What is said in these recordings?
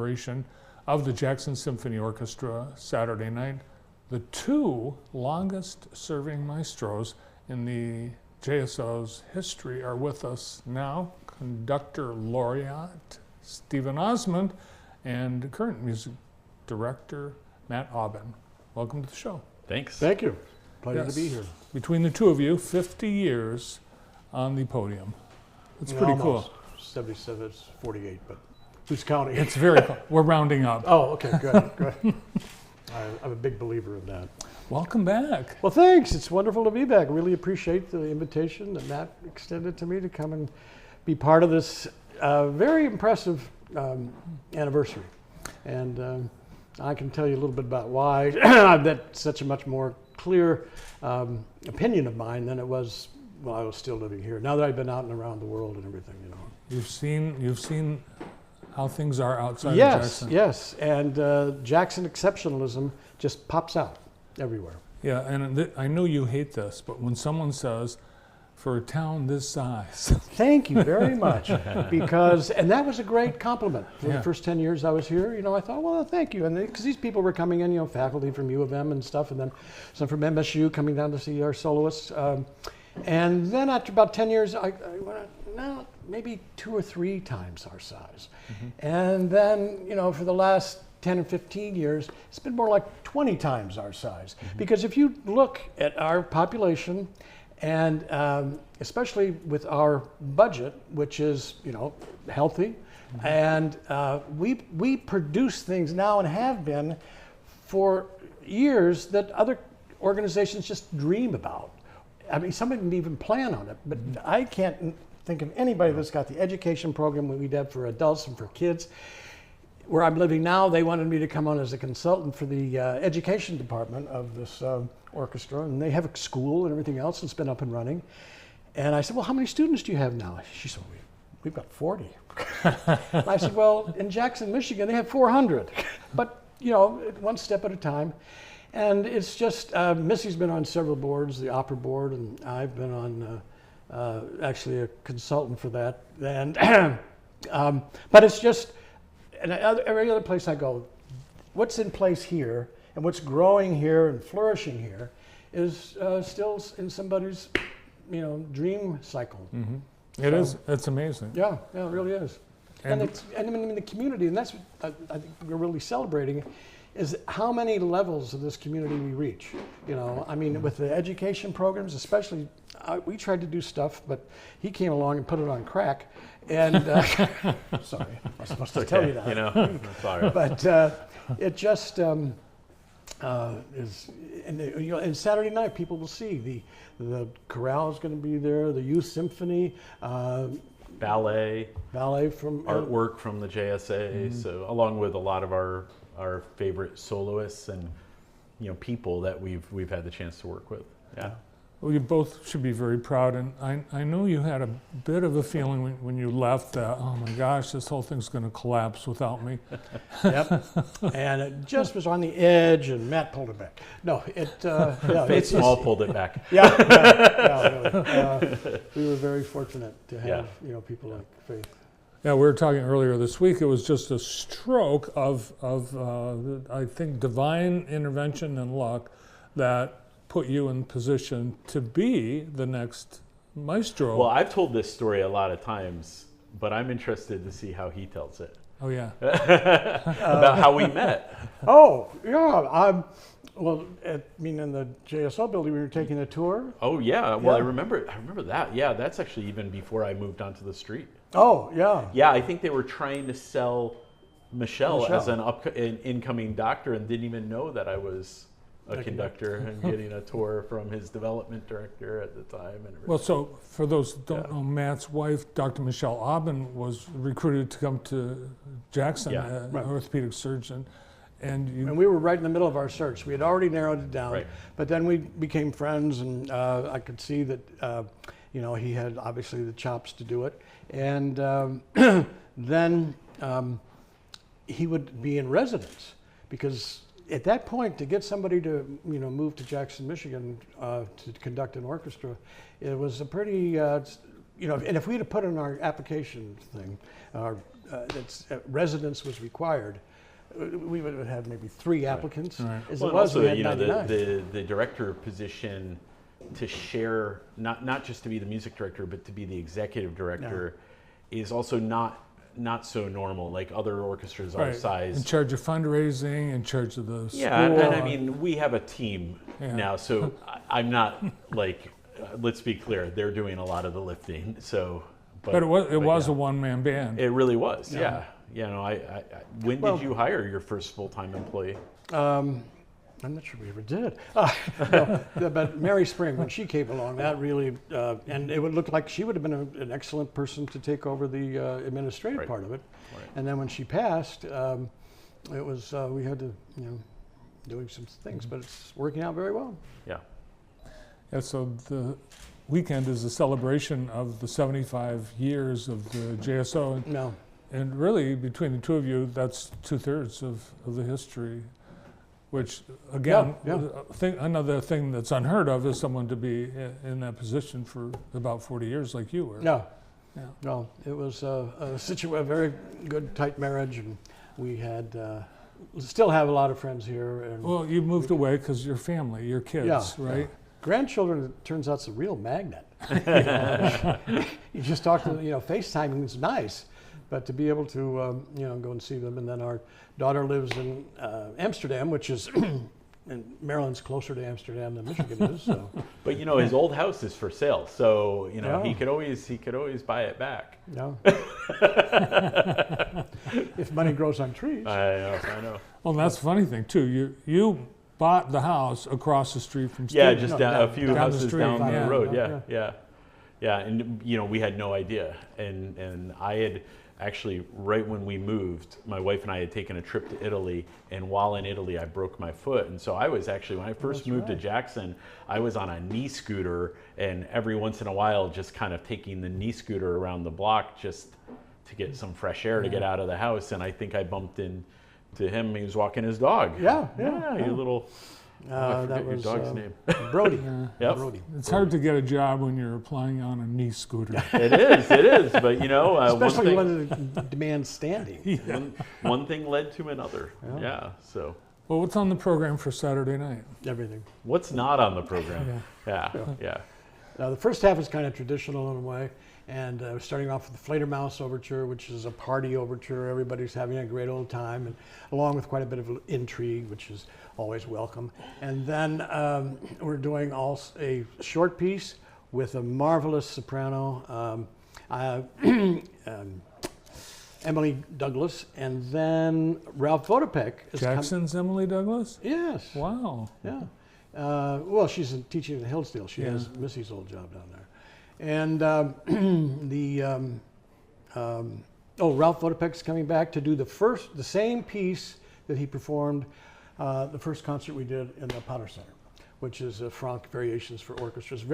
celebration of the Jackson Symphony Orchestra Saturday night. The two longest serving maestros in the JSO's history are with us now, conductor laureate Stephen Osmond and current music director Matt Aubin. Welcome to the show. Thanks. Thank you. Pleasure to be here. Between the two of you, 50 years on the podium. It's pretty Almost. cool. 77, it's 48, but who's counting? It's very cool. We're rounding up. Oh, okay, good, good. I'm a big believer in that. Welcome back. Well, thanks. It's wonderful to be back. Really appreciate the invitation that Matt extended to me to come and be part of this very impressive anniversary. And I can tell you a little bit about why that's such a much more clear opinion of mine than it was while I was still living here. Now that I've been out and around the world and everything, you know. You've seen how things are outside of Jackson. Yes, and Jackson exceptionalism just pops out everywhere. Yeah, and I know you hate this, but when someone says, for a town this size. Thank you very much, and that was a great compliment. For the first 10 years I was here, you know, I thought, well, thank you. And because these people were coming in, you know, faculty from U of M and stuff, and then some from MSU coming down to see our soloists. And then after about 10 years, I went, no, maybe 2 or 3 times our size. Mm-hmm. And then, you know, for the last 10 or 15 years, it's been more like 20 times our size. Mm-hmm. Because if you look at our population, and especially with our budget, which is, you know, healthy, mm-hmm. and we produce things now and have been for years that other organizations just dream about. I mean, some of them even plan on it, but I can't think of anybody that's got the education program we did for adults and for kids. Where I'm living now, they wanted me to come on as a consultant for the education department of this orchestra, and they have a school and everything else, and it's been up and running. And I said, well, how many students do you have now? She said, we've got 40. And I said, well, in Jackson, Michigan, they have 400. But, you know, one step at a time. And it's just, Missy's been on several boards, the opera board, and I've been on actually a consultant for that. And but it's just, and every other place I go, what's in place here and what's growing here and flourishing here is still in somebody's, you know, dream cycle. Mm-hmm. It is. It's amazing. Yeah, it really is. And in the community, and that's what I think we're really celebrating, is how many levels of this community we reach. You know, I mean, with the education programs, especially, we tried to do stuff, but he came along and put it on crack. And sorry, I was supposed to tell you that. You know, sorry. But it just is, and you know, and Saturday night people will see the chorale is going to be there, the youth symphony, ballet from artwork from the JSA. Mm-hmm. So along with a lot of our favorite soloists and, you know, people that we've had the chance to work with. Yeah. Well, you both should be very proud, and I know you had a bit of a feeling when you left that, oh my gosh, this whole thing's going to collapse without me. Yep, and it just was on the edge, and Matt pulled it back. No, Faith Small pulled it back. Yeah, really. We were very fortunate to have you know, people like Faith. Yeah, we were talking earlier this week. It was just a stroke of I think, divine intervention and luck that put you in position to be the next maestro. Well, I've told this story a lot of times, but I'm interested to see how he tells it. Oh, yeah. About how we met. Oh, yeah. Well, in the JSO building, we were taking a tour. Oh, yeah. Well, I remember that. Yeah, that's actually even before I moved onto the street. Oh, yeah. Yeah, I think they were trying to sell Michelle. As an incoming doctor and didn't even know that I was a conductor and getting a tour from his development director at the time. And everything. Well, so for those who don't know, Matt's wife, Dr. Michelle Aubin, was recruited to come to Jackson, an orthopedic surgeon. And we were right in the middle of our search. We had already narrowed it down, but then we became friends, and I could see that you know, he had obviously the chops to do it. And then he would be in residence, because at that point, to get somebody to, you know, move to Jackson, Michigan to conduct an orchestra, it was a pretty you know, and if we'd have put in our application thing, that residence was required, we would have had maybe 3 applicants. Right. As Well, it was, also, we had you know, 99. the director position to share, not just to be the music director, but to be the executive director, is also not so normal. Like other orchestras our Right. size. In charge of fundraising, in charge of the school. Yeah, and I mean, we have a team Yeah. now, so I'm not like. Let's be clear, they're doing a lot of the lifting. So, But it was yeah. a one-man band. It really was. Yeah. Yeah. You know, when did you hire your first full-time employee? I'm not sure we ever did. No, but Mary Spring, when she came along, that really, and it would look like she would have been an excellent person to take over the administrative Right. part of it. Right. And then when she passed, it was, we had to, you know, doing some things, but it's working out very well. Yeah. Yeah, so the weekend is a celebration of the 75 years of the JSO. No. And really, between the two of you, that's 2/3 of the history, which, again, another thing that's unheard of is someone to be in that position for about 40 years like you were. No. Yeah. No, it was a very good, tight marriage, and we had, still have a lot of friends here. And Well, you moved away because your family, your kids, Yeah, right? grandchildren, it turns out, is a real magnet. You know, you just talk to, you know, FaceTiming is nice, but to be able to, you know, go and see them. And then our daughter lives in Amsterdam, which is, and Maryland's closer to Amsterdam than Michigan is. So, But you know, his old house is for sale, so you know Yeah. he could always buy it back. no. If money grows on trees. I know. Well, that's the funny thing, too. You bought the house across the street from Yeah, Steve. just No, down, down- a few down the houses street, down yeah. the road. Yeah. Yeah. And you know, we had no idea, and I had actually, right when we moved, my wife and I had taken a trip to Italy, and while in Italy, I broke my foot. And so I was actually, when I first moved to Jackson, I was on a knee scooter, and every once in a while, just kind of taking the knee scooter around the block just to get some fresh air to get out of the house. And I think I bumped into him. He was walking his dog. Yeah. Your little, I forget That your was dog's name. Brody. Yep. Brody. It's hard to get a job when you're applying on a knee scooter. It is. But you know, Especially one thing, when it demands standing. one thing led to another. Yeah. So Well, what's on the program for Saturday night? Everything. what's not on the program? Yeah. The first half is kind of traditional in a way, and we're starting off with the Fledermaus Overture, which is a party overture. Everybody's having a great old time, and along with quite a bit of intrigue, which is always welcome. And then we're doing also a short piece with a marvelous soprano, Emily Douglas, and then Ralph Vodopek is Jackson's Emily Douglas? Yes. Wow. Yeah. Well, she's teaching in Hillsdale. She Yeah. has Missy's old job down there. And Ralph Vodopek's coming back to do the same piece that he performed the first concert we did in the Potter Center, which is Franck Variations for Orchestras.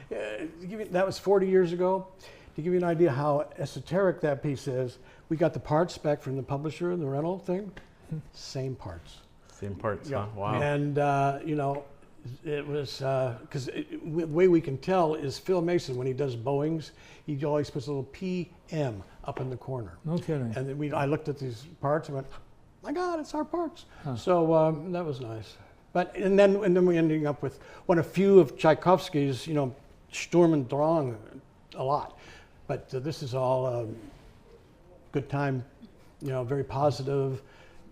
That was 40 years ago. To give you an idea how esoteric that piece is, we got the parts back from the publisher and the rental thing, same parts. Same parts, Yeah. huh? Wow. And, you know, it was, because the way we can tell is Phil Mason, when he does bowings, he always puts a little PM up in the corner. No kidding. And then I looked at these parts and went, my God, it's our parts. So that was nice. And then we ending up with a few of Tchaikovsky's, you know, Sturm und Drang, a lot. But this is all good time, you know, very positive,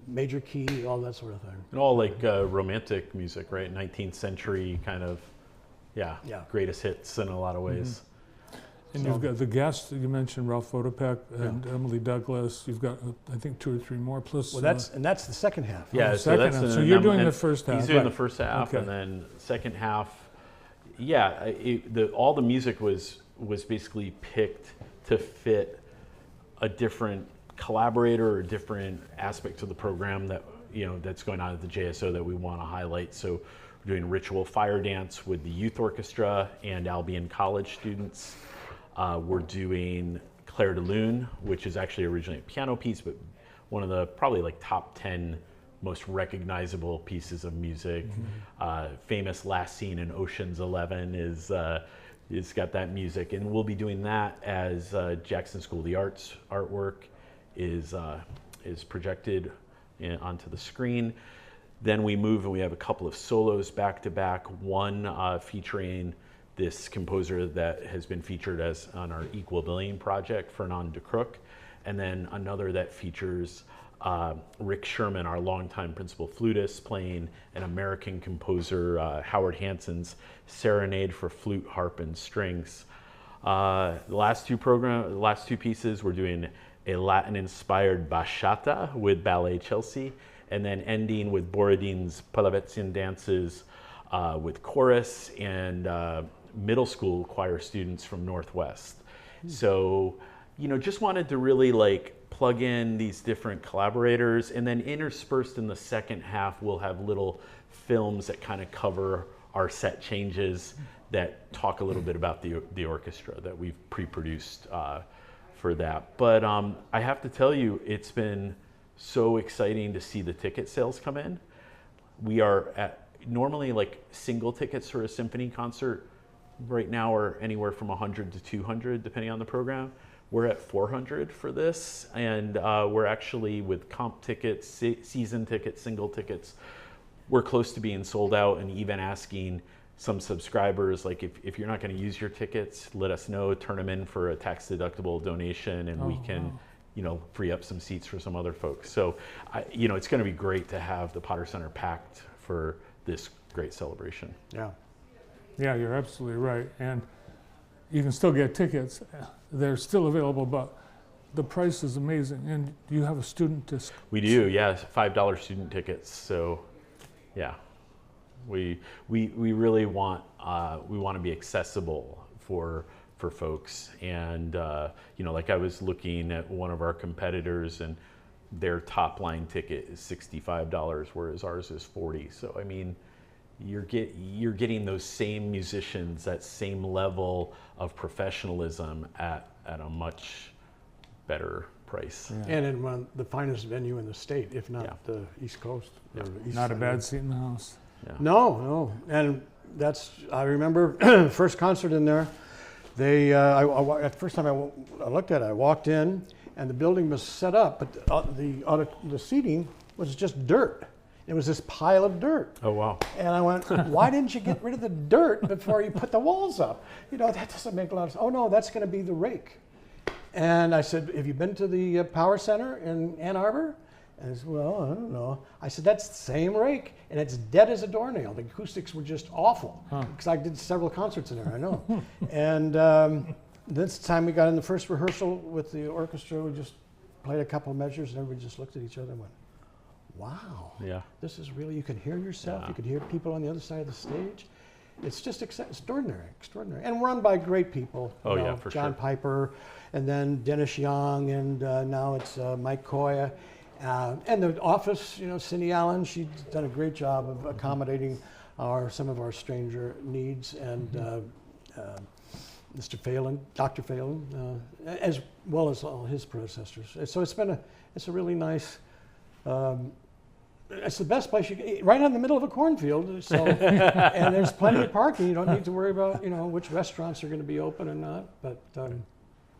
major key, all that sort of thing. And all like romantic music, right? 19th century kind of, Yeah. greatest hits in a lot of ways. And you've got the guests, you mentioned Ralph Vodopek and Emily Douglas. You've got, I think, 2 or 3 more. Plus, Well, that's the second half. Yeah, second that's half. an- So you're doing and the first half. He's doing Right. the first half, Okay. and then second half. Yeah, all the music was basically picked to fit a different collaborator or different aspect of the program that that's going on at the JSO that we want to highlight. So we're doing Ritual Fire Dance with the youth orchestra and Albion College students. We're doing Clair de Lune, which is actually originally a piano piece, but one of the probably like top 10 most recognizable pieces of music. Famous last scene in Ocean's 11 is it's got that music, and we'll be doing that as Jackson School of the Arts artwork is projected onto the screen. Then we move and we have a couple of solos back to back, one featuring this composer that has been featured on our Equal Billing project, Fernand de Crook, and then another that features Rick Sherman, our longtime principal flutist, playing an American composer, Howard Hanson's Serenade for Flute, Harp, and Strings. The last two pieces, we're doing a Latin-inspired bachata with Ballet Chelsea, and then ending with Borodin's Palavetzian dances with chorus and middle school choir students from Northwest. So, just wanted to really plug in these different collaborators, and then interspersed in the second half, we'll have little films that kind of cover our set changes that talk a little bit about the orchestra that we've pre-produced for that. But I have to tell you, it's been so exciting to see the ticket sales come in. We are at normally single tickets for a symphony concert right now are anywhere from 100 to 200 depending on the program. We're at 400 for this, and we're actually with comp tickets, season tickets, single tickets, we're close to being sold out, and even asking some subscribers, if you're not going to use your tickets, let us know, turn them in for a tax deductible donation, and we can free up some seats for some other folks. So, it's going to be great to have the Potter Center packed for this great celebration. Yeah. Yeah, you're absolutely right. And you can still get tickets. They're still available, but the price is amazing. And do you have a student discount? We do, yeah, $5 student tickets. So, yeah, we really want to be accessible for folks. And I was looking at one of our competitors, and their top line ticket is $65, whereas ours is $40. So I mean, you're getting those same musicians, that same level of professionalism at a much better price. Yeah. And in one the finest venue in the state, if not the East Coast. Yeah. Or the East Not a Side. bad seat in the house. Yeah. No. And I remember first concert in there. They at first time I looked at it, I walked in, and the building was set up, but the seating was just dirt. It was this pile of dirt. Oh, wow. And I went, why didn't you get rid of the dirt before you put the walls up? That doesn't make a lot of sense. Oh, no, that's going to be the rake. And I said, have you been to the Power Center in Ann Arbor? And he said, well, I don't know. I said, that's the same rake, and it's dead as a doornail. The acoustics were just awful, because I did several concerts in there, I know. And this time we got in the first rehearsal with the orchestra, we just played a couple of measures, and everybody just looked at each other and went, wow, Yeah. this is really, you can hear yourself, Yeah. you can hear people on the other side of the stage. It's just extraordinary. And run by great people. Oh, yeah, for John sure. Piper, and then Dennis Young, and now it's Mike Koya. And the office, Cindy Allen, she's done a great job of accommodating some of our stranger needs, and Mr. Phelan, Dr. Phelan, as well as all his predecessors. So it's a really nice. It's the best place you can, right in the middle of a cornfield. So, and there's plenty of parking. You don't need to worry about which restaurants are going to be open or not. But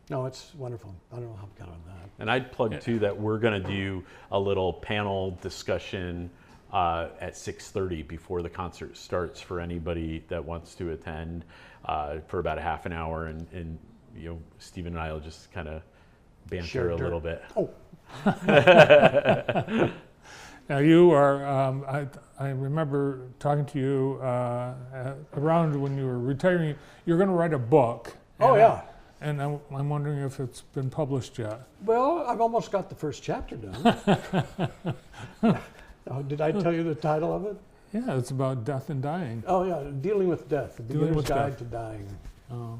no, it's wonderful. I don't know how we got on that. And I'd plug too that we're going to do a little panel discussion at 6:30 before the concert starts for anybody that wants to attend for about a half an hour, and Stephen and I will just kind of banter Share a dirt. little bit. Oh. Now you are, I remember talking to you around when you were retiring. You're going to write a book. Oh, yeah. And I'm wondering if it's been published yet. Well, I've almost got the first chapter done. Did I tell you the title of it? Yeah, it's about death and dying. Oh, yeah, Dealing with Death, The Dealing Beginner's with Guide Death. to Dying. Oh.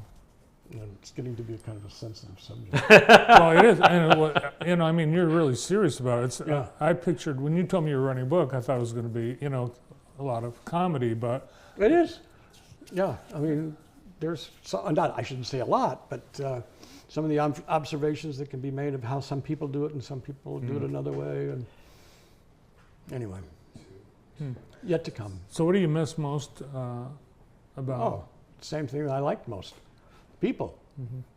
It's getting to be kind of a sensitive subject. Well, it is. And you're really serious about it. Yeah. I pictured, when you told me you were writing a book, I thought it was going to be, a lot of comedy, but. It is. Yeah, there's, I shouldn't say a lot, but some of the observations that can be made of how some people do it and some people do it another way. And anyway, yet to come. So what do you miss most about? Oh, same thing that I liked most. People.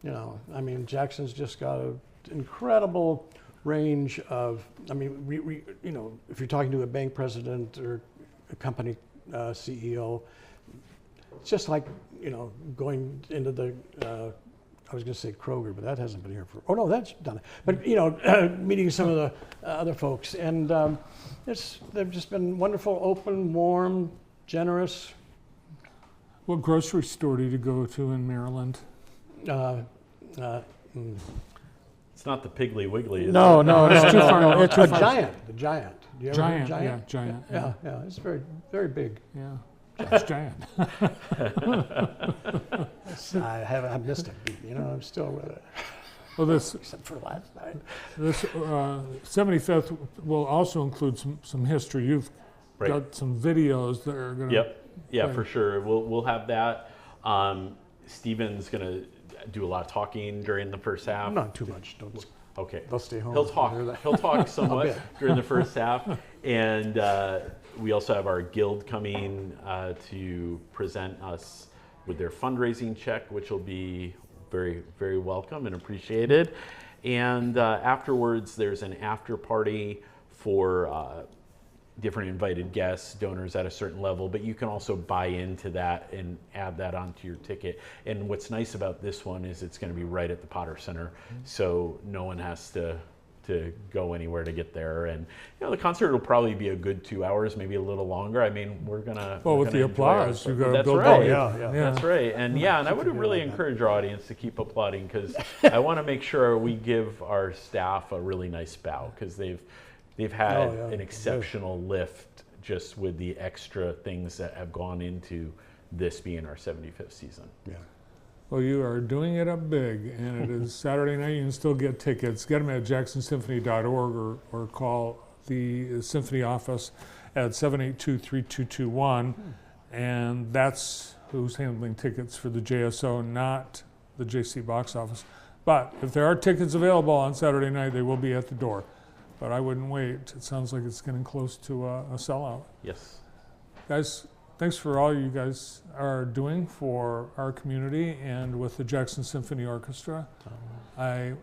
You know, I mean, Jackson's just got an incredible range of, I mean, you know, if you're talking to a bank president or a company CEO, it's just like, you know, going into the, I was going to say Kroger, but that hasn't been here for, oh no, that's done. But, you know, meeting some of the other folks. And they've just been wonderful, open, warm, generous. What grocery store did you go to in Maryland? It's not the Piggly Wiggly. Is No, it? no, It's no, too no, far. no. It's too far. Giant, the Giant. Do you ever heard of Giant, Giant? yeah, Giant. Yeah, yeah, it's very, very big. Yeah, it's Giant. I missed it, you know, I'm still with it. Well, this Except for last night. 75th will also include some history. You've Right. got some videos that are going to. Yep. Yeah, Right. for sure. We'll have that. Steven's gonna do a lot of talking during the first half. Not too much, don't, Okay. they'll stay home. He'll talk. He'll talk somewhat bit. during the first half, and we also have our guild coming to present us with their fundraising check, which will be very, very welcome and appreciated. And afterwards, there's an after party for different invited guests, donors at a certain level, but you can also buy into that and add that onto your ticket. And what's nice about this one is it's going to be right at the Potter Center, so no one has to go anywhere to get there. And you know, the concert will probably be a good 2 hours, maybe a little longer. I mean, we're gonna Well, with the enjoy applause, our- you got to That's build right. up. yeah. That's right. And yeah, and I would really encourage our audience to keep applauding, because I want to make sure we give our staff a really nice bow, because they've had Oh, yeah. an exceptional lift just with the extra things that have gone into this being our 75th season. Yeah. Well, you are doing it up big, and it is Saturday night. You can still get tickets. Get them at jacksonsymphony.org or call the symphony office at 782-3221, and that's who's handling tickets for the JSO, not the JC box office. But if there are tickets available on Saturday night, they will be at the door. But I wouldn't wait. It sounds like it's getting close to a sellout. Yes. Guys, thanks for all you guys are doing for our community and with the Jackson Symphony Orchestra. I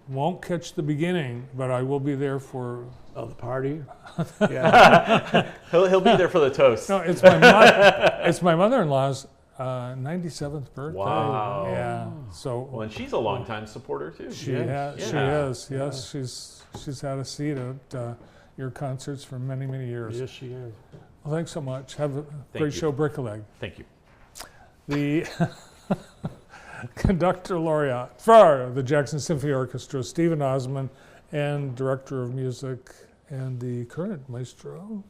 won't catch the beginning, but I will be there for. Oh, the party? Yeah. He'll be there for the toast. No, it's my it's my mother-in-law's 97th birthday. Wow. Yeah. So Well, and she's a longtime supporter too. she Yes. has. She Yeah. is. Yes, she's had a seat at your concerts for many, many years. Yes, she is. Well, thanks so much. Have a great you. show, Brick-a-Leg. Thank you. The conductor laureate for the Jackson Symphony Orchestra, Stephen Osmond, and director of music and the current maestro,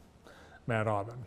Matt Aubin.